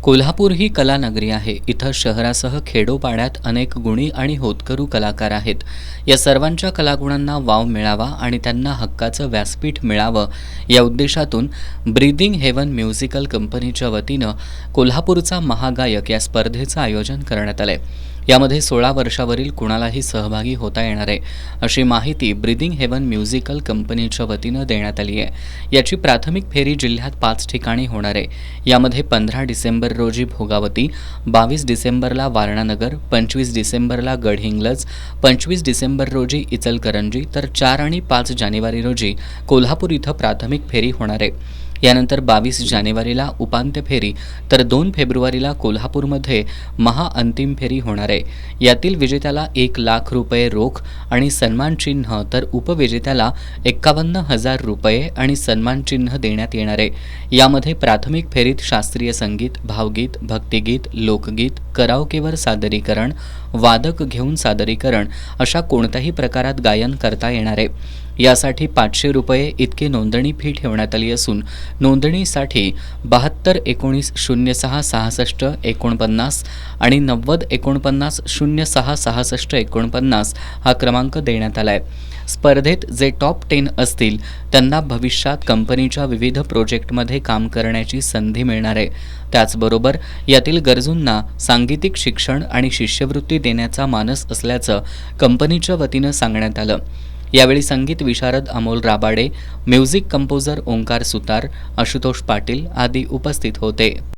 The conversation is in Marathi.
कोल्हापूर ही कलानगरी आहे. इथं शहरासह खेडोपाड्यात अनेक गुणी आणि होतकरू कलाकार आहेत. या सर्वांच्या कलागुणांना वाव मिळावा आणि त्यांना हक्काचं व्यासपीठ मिळावं या उद्देशातून ब्रीदिंग हेवन म्युझिकल कंपनीच्या वतीनं कोल्हापूरचा महागायक या स्पर्धेचं आयोजन करण्यात आलंय. यामध्ये 16 वर्षावरील कुणालाही सहभागी होता येणार आहे, अशी माहिती ब्रीदिंग हेवन म्युझिकल कंपनीच्या वतीनं देण्यात आली आहे. याची प्राथमिक फेरी जिल्ह्यात 5 ठिकाणी होणार आहे. यामध्ये 15 डिसेंबर रोजी भोगावती, 22 डिसेंबरला वारणानगर, 25 डिसेंबरला गडहिंग्लज, 25 डिसेंबर रोजी इचलकरंजी, तर 4 आणि 5 जानेवारी रोजी कोल्हापूर इथं प्राथमिक फेरी होणार आहे. यानंतर 22 जानेवारीला उपांत्य फेरी, तर 2 फेब्रुवारीला कोल्हापूरमध्ये महाअंतिम फेरी होणार आहे. यातील विजेत्याला 1,00,000 रुपये रोख आणि सन्मानचिन्ह, तर उपविजेत्याला 51,000 रुपये आणि सन्मानचिन्ह देण्यात येणार आहे. यामध्ये प्राथमिक फेरीत शास्त्रीय संगीत, भावगीत, भक्तिगीत, लोकगीत, कराओकेवर सादरीकरण, वादक घेऊन सादरीकरण अशा कोणत्याही प्रकारात गायन करता येणार आहे. यासाठी 500 रुपये इतकी नोंदणी फी ठेवण्यात आली असून नोंदणीसाठी 72 19 06 66 49 आणि 90 49 06 66 49 हा क्रमांक देण्यात आला आहे. स्पर्धेत जे टॉप 10 असतील त्यांना भविष्यात कंपनीच्या विविध प्रोजेक्टमध्ये काम करण्याची संधी मिळणार आहे. त्याचबरोबर यातील गरजूंना सांगीतिक शिक्षण आणि शिष्यवृत्ती देण्याचा मानस असल्याचं कंपनीच्या वतीनं सांगण्यात आलं. यावेळी संगीत विशारद अमोल राबाडे, म्युझिक कंपोजर ओंकार सुतार, आशुतोष पाटील आदी उपस्थित होते.